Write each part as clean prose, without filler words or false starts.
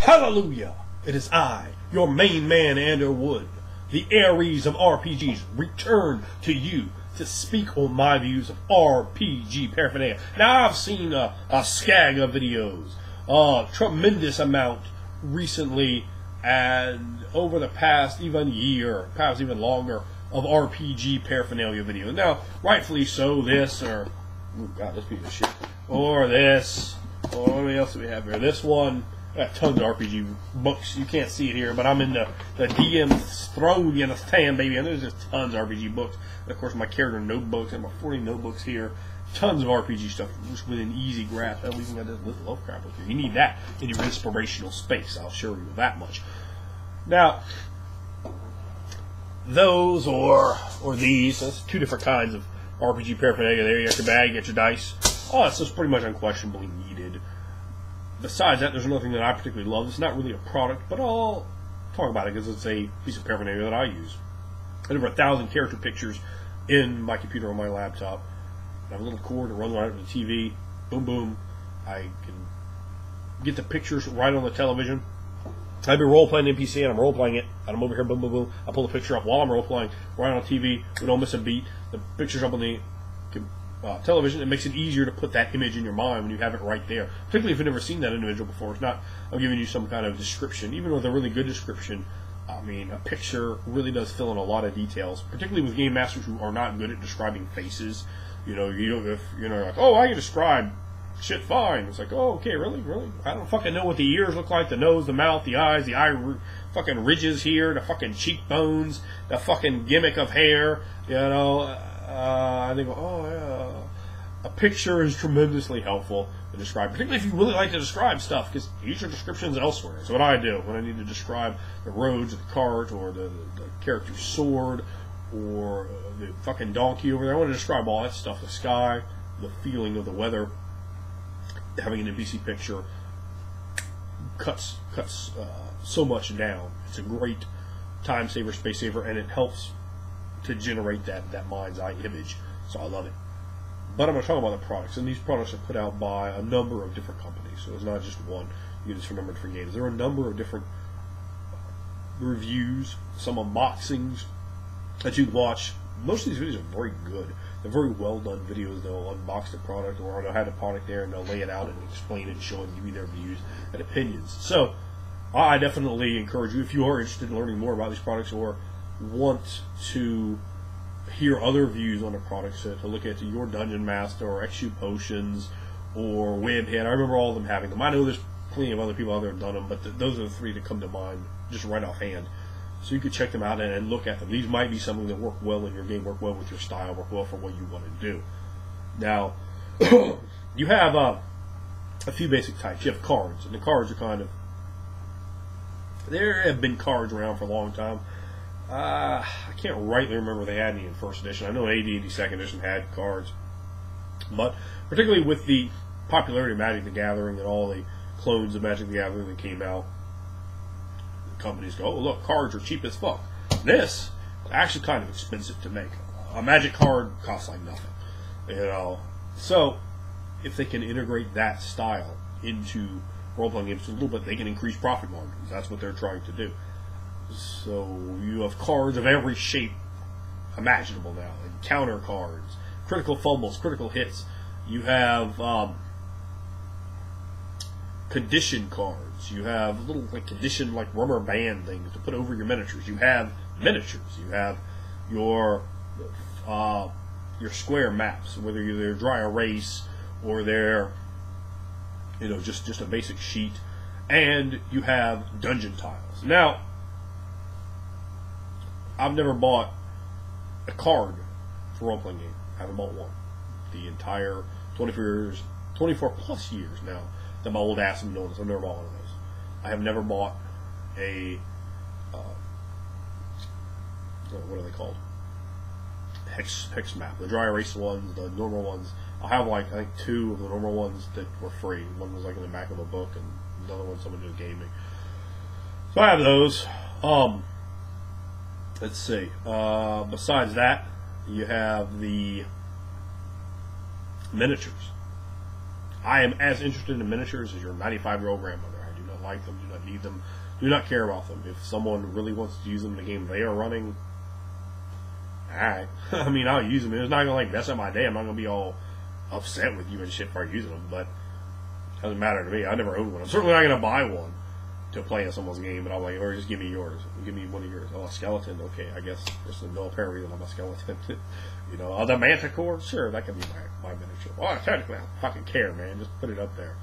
Hallelujah! It is I, your main man, Andrew Wood, the Ares of RPGs, return to you to speak on my views of RPG Paraphernalia. Now, I've seen a skag of videos, a tremendous amount recently, and over the past even year, perhaps even longer, of RPG Paraphernalia videos. Now, rightfully so, this, or, oh god, this piece of shit, or this, or what else do we have here? This one. I got tons of RPG books. You can't see it here, but I'm in the DM's throne, you understand, baby. And there's just tons of RPG books. And of course, my character notebooks. I have my 40 notebooks here. Tons of RPG stuff just within easy grasp. Hell, we even got this little Lovecraft book here. You need that in your inspirational space. I'll assure you that much. Now, those or these, that's two different kinds of RPG paraphernalia. There, you got your bag, you got your dice. Oh, that's just pretty much unquestionably needed. Besides that, there's nothing that I particularly love. It's not really a product, but I'll talk about it because it's a piece of paraphernalia that I use. I have over 1,000 character pictures in my computer on my laptop. I have a little cord that runs right up to the TV. Boom, boom. I can get the pictures right on the television. I've been role-playing NPC, and I'm role-playing it, and I'm over here, boom, boom, boom. I pull the picture up while I'm role-playing, right on TV. We don't miss a beat. The picture's up on the television. It makes it easier to put that image in your mind when you have it right there, particularly if you've never seen that individual before. It's not, I'm giving you some kind of description. Even with a really good description, I mean, a picture really does fill in a lot of details, particularly with game masters who are not good at describing faces. You know, if you're like, oh, I can describe shit fine. It's like, oh, okay, really? I don't fucking know what the ears look like, the nose, the mouth, the eyes, the fucking ridges here, the fucking cheekbones, the fucking gimmick of hair, you know. I think, oh, yeah. A picture is tremendously helpful to describe, particularly if you really like to describe stuff, because use your descriptions elsewhere. That's what I do when I need to describe the roads, or the cart, or the character's sword, or the fucking donkey over there. I want to describe all that stuff, the sky, the feeling of the weather. Having an NPC picture cuts so much down. It's a great time saver, space saver, and it helps to generate that mind's eye image. So I love it. But I'm going to talk about the products, and these products are put out by a number of different companies. So it's not just one. You get this for a number of different games. There are a number of different reviews, some unboxings that you can watch. Most of these videos are very good. They're very well done videos. They'll unbox the product, or they'll have the product there and they'll lay it out and explain it and show and give you their views and opinions. So I definitely encourage you, if you are interested in learning more about these products or want to hear other views on the products, to look at your Dungeon Master or XU Potions or Webhead. I remember all of them having them. I know there's plenty of other people out there who have done them, but those are the three that come to mind just right offhand. So you could check them out and look at them. These might be something that work well in your game, work well with your style, work well for what you want to do. Now, you have a few basic types. You have cards, and the cards are kind of... There have been cards around for a long time. I can't rightly remember if they had any in first edition. I know AD&D second edition had cards. But particularly with the popularity of Magic the Gathering and all the clones of Magic the Gathering that came out, companies go, oh, look, cards are cheap as fuck. This is actually kind of expensive to make. A Magic card costs like nothing. You know, so if they can integrate that style into role-playing games a little bit, they can increase profit margins. That's what they're trying to do. So you have cards of every shape imaginable now. Encounter cards, critical fumbles, critical hits. You have condition cards. You have little condition rubber band things to put over your miniatures. You have miniatures. You have your square maps, whether they're dry erase or they're just a basic sheet, and you have dungeon tiles. Now, I've never bought a card for a role-playing game. I haven't bought one. The entire 24 plus years now that my old ass has been doing this, I've never bought one of those. I have never bought a what are they called? Hex map. The dry erase ones, the normal ones. I have I think 2 of the normal ones that were free. One was in the back of a book, and another one someone just gave me. So I have those. Let's see. Besides that, you have the miniatures. I am as interested in miniatures as your 95-year-old grandmother. I do not like them, do not need them, do not care about them. If someone really wants to use them in the game they are running, alright. I mean, I'll use them. It's not going to mess up my day. I'm not going to be all upset with you and shit for using them, but it doesn't matter to me. I never owned one. I'm certainly not going to buy one to play in someone's game, but I'm like, or just give me yours. Give me one of yours. Oh, a skeleton. Okay, I guess there's no apparent reason I'm a skeleton. You know, the manticore. Sure, that could be my miniature. Well, technically, I don't fucking care, man. Just put it up there.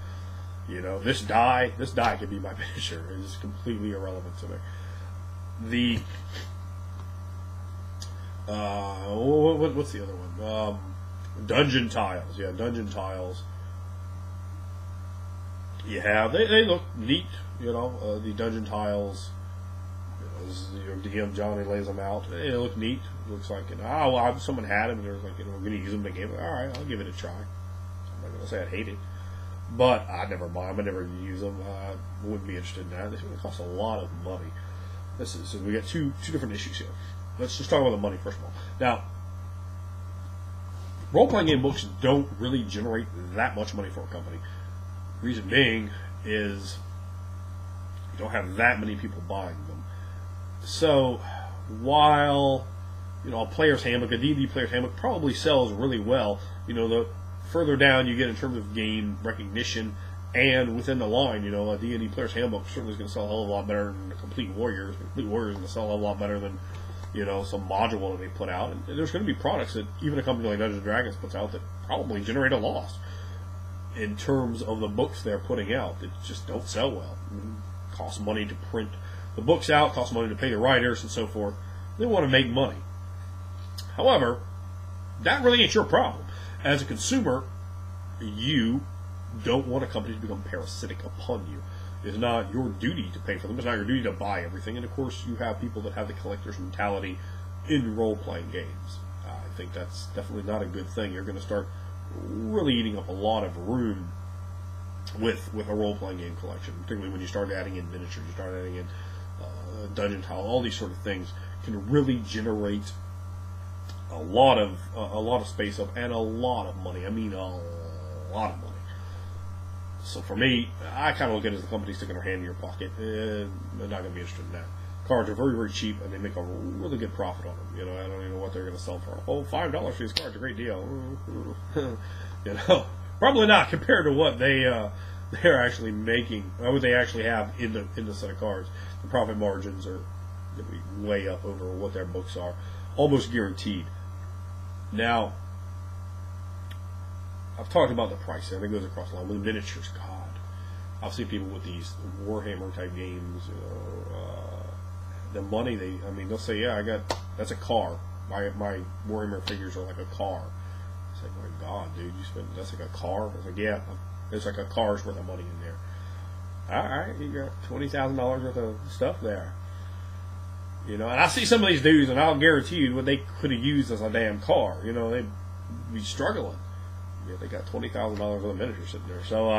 You know, this die could be my miniature. It's completely irrelevant to me. What's the other one? Dungeon tiles. Yeah, dungeon tiles. Yeah, they look neat. You know, the dungeon tiles. As your DM Johnny lays them out, they look neat. It looks like, someone had them and they're like, we're going to use them in the game. All right, I'll give it a try. I'm not going to say I'd hate it, but I'd never buy them. I'd never use them. I wouldn't be interested in that. They cost a lot of money. So we got two different issues here. Let's just talk about the money first of all. Now, role-playing game books don't really generate that much money for a company. Reason being is you don't have that many people buying them. So while, you know, a player's handbook, a D&D player's handbook probably sells really well, you know, the further down you get in terms of game recognition and within the line, you know, a D&D player's handbook certainly is going to sell a hell of a lot better than the Complete Warriors. The Complete Warriors is going to sell a lot better than, you know, some module that they put out. And there's going to be products that even a company like Dungeons & Dragons puts out that probably generate a loss in terms of the books they're putting out that just don't sell well. It costs money to print the books out, costs money to pay the writers and so forth. They want to make money. However, that really ain't your problem. As a consumer, you don't want a company to become parasitic upon you. It's not your duty to pay for them. It's not your duty to buy everything. And of course, you have people that have the collector's mentality in role-playing games. I think that's definitely not a good thing. You're going to start really eating up a lot of room with a role-playing game collection, particularly when you start adding in miniatures, you start adding in dungeon tile, all these sort of things can really generate a lot of space up and a lot of money. I mean, a lot of money. So for me, I kind of look at it as the company sticking their hand in your pocket, and they're not going to be interested in that. Cards are very, very cheap, and they make a really good profit on them. You know, I don't even know what they're going to sell for. Oh, $5 for these cards, a great deal. You know, probably not compared to what they're actually making, or what they actually have in the set of cards. The profit margins are going to be way up over what their books are, almost guaranteed. Now, I've talked about the price. I think it goes across the line. With miniatures, God, I've seen people with these Warhammer type games. You know, the money they'll say, yeah, that's a car. My Warhammer figures are like a car. It's like, my God, dude, that's like a car. I was like, yeah, there's like a car's worth of money in there. All right, you got $20,000 worth of stuff there. You know, and I see some of these dudes, and I'll guarantee you what they could have used as a damn car. You know, they'd be struggling. Yeah, they got $20,000 worth of miniatures sitting there. So,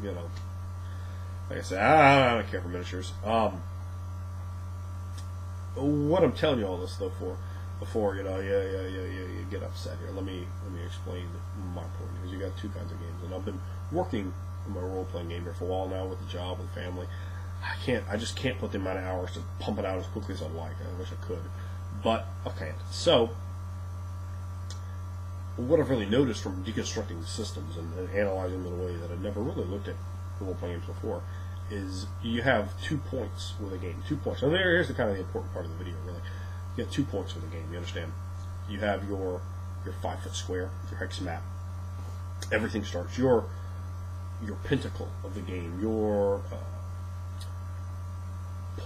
you know, like I said, I don't care for miniatures. What I'm telling you all this though before you know, you get upset here. Let me explain my point. Because you got two kinds of games, and I've been working on my role-playing game here for a while now with the job, with the family. I just can't put the amount of hours to pump it out as quickly as I'd like. I wish I could, but I can't. So, what I've really noticed from deconstructing systems and analyzing them in a way that I've never really looked at role-playing games before is you have 2 points with a game. 2 points. So here's the kind of the important part of the video, really. You get 2 points with a game. You understand? You have your 5-foot square, your hex map. Everything starts. Your pinnacle of the game. Your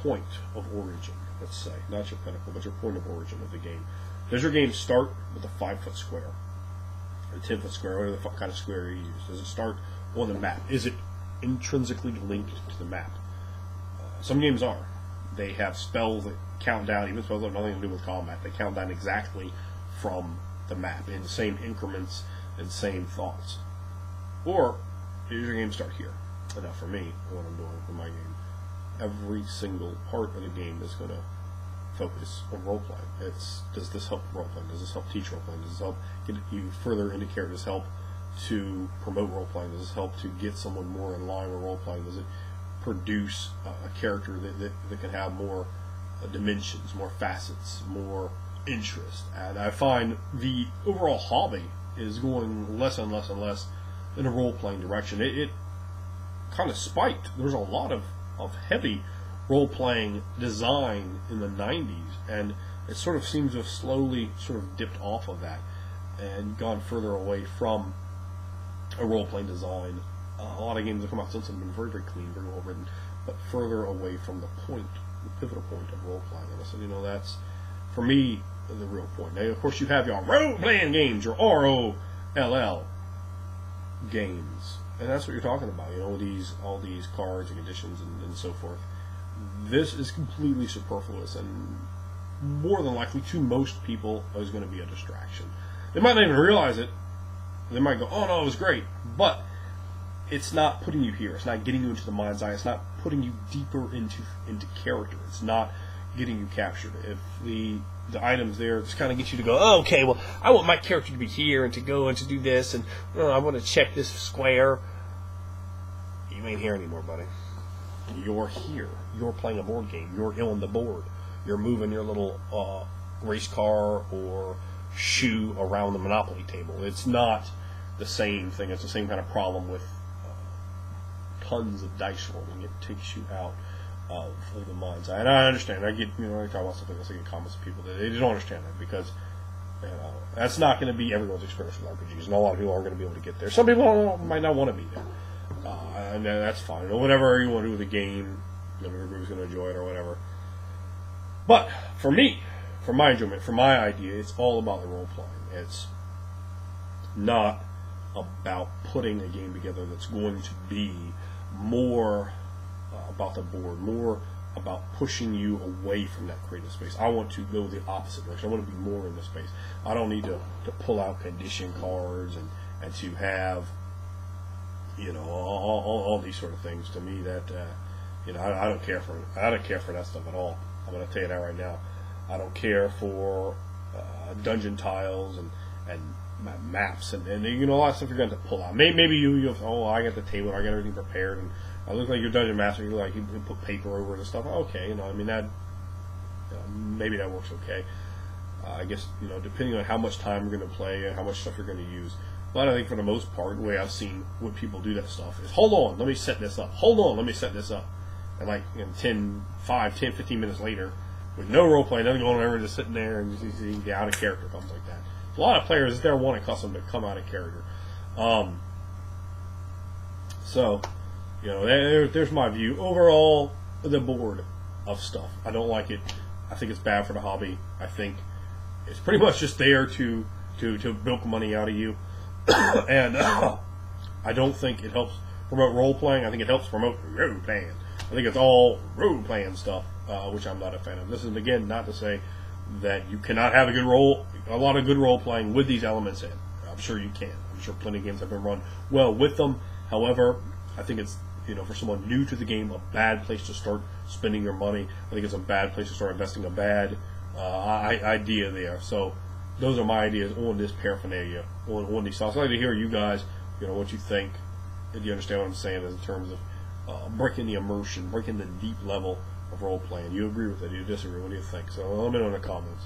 point of origin, let's say. Not your pinnacle, but your point of origin of the game. Does your game start with a 5-foot square? Or a 10-foot square? Whatever the kind of square you use. Does it start on the map? Is it intrinsically linked to the map? Some games are. They have spells that count down, even spells that have nothing to do with combat. They count down exactly from the map in the same increments and same thoughts. Or does your game start here? Now, for me, what I'm doing with my game, every single part of the game is going to focus on role-playing. Does this help role-playing? Does this help teach role-playing? Does this help get you further into character? Does this help to promote role-playing? Does this help to get someone more in line with role-playing? Does it produce a character that can have more dimensions, more facets, more interest. And I find the overall hobby is going less and less and less in a role-playing direction. It kind of spiked. There was a lot of heavy role-playing design in the 90s, and it sort of seems to have slowly sort of dipped off of that and gone further away from a role-playing design. A lot of games that come out since have been very, very clean, very well written, but further away from the pivotal point of role-playing. And I said, that's, for me, the real point. Now, of course, you have your role-playing games, your ROLL games, and that's what you're talking about. All these cards and conditions and so forth. This is completely superfluous, and more than likely, to most people, is going to be a distraction. They might not even realize it. They might go, "Oh no, it was great," but it's not putting you here. It's not getting you into the mind's eye. It's not putting you deeper into character. It's not getting you captured. If the items there just kind of get you to go, "Oh, okay, well, I want my character to be here and to go and to do this, and I want to check this square." You ain't here anymore, buddy. You're here. You're playing a board game. You're on the board. You're moving your little race car or shoe around the Monopoly table. It's not the same thing. It's the same kind of problem with tons of dice rolling. It takes you out of the mind's eye. And I understand. I get, I talk about stuff like this, I get comments of people that they don't understand that, because that's not going to be everyone's experience with RPGs, and a lot of people aren't going to be able to get there. Some people might not want to be there, and that's fine. Whatever you want to do with the game, everybody's going to enjoy it or whatever. But for me, for my enjoyment, for my idea, it's all about the role playing. It's not about putting a game together that's going to be more about the board, more about pushing you away from that creative space. I want to go the opposite direction. I want to be more in the space. I don't need to pull out condition cards and to have all these sort of things. To me, that I don't care for that stuff at all. I'm going to tell you that right now. I don't care for dungeon tiles and maps and a lot of stuff you're going to pull out. Maybe you I got the table, I got everything prepared, and I look like your dungeon master. You put paper over it and stuff. Okay, that maybe that works okay. I guess depending on how much time you're going to play and how much stuff you're going to use. But I think for the most part, the way I've seen what people do that stuff is, hold on, let me set this up. Hold on, let me set this up. And 10, 15 minutes later, with no role playing, nothing going on, everyone just sitting there, and you see the out of character comes like that. A lot of players there want a custom to come out of character. So, there's my view. Overall, the board of stuff, I don't like it. I think it's bad for the hobby. I think it's pretty much just there to milk money out of you. And I don't think it helps promote role playing. I think it helps promote role playing. I think it's all role playing stuff, which I'm not a fan of. This is, again, not to say that you cannot have a lot of good role playing with these elements in. I'm sure you can. I'm sure plenty of games have been run well with them. However, I think it's, for someone new to the game, a bad place to start spending your money. I think it's a bad place to start investing a bad idea there. So those are my ideas on this paraphernalia, on these styles. I'd like to hear you guys, what you think. Do you understand what I'm saying in terms of breaking the immersion, breaking the deep level of role playing? Do you agree with it? Do you disagree? What do you think? So let me know in the comments.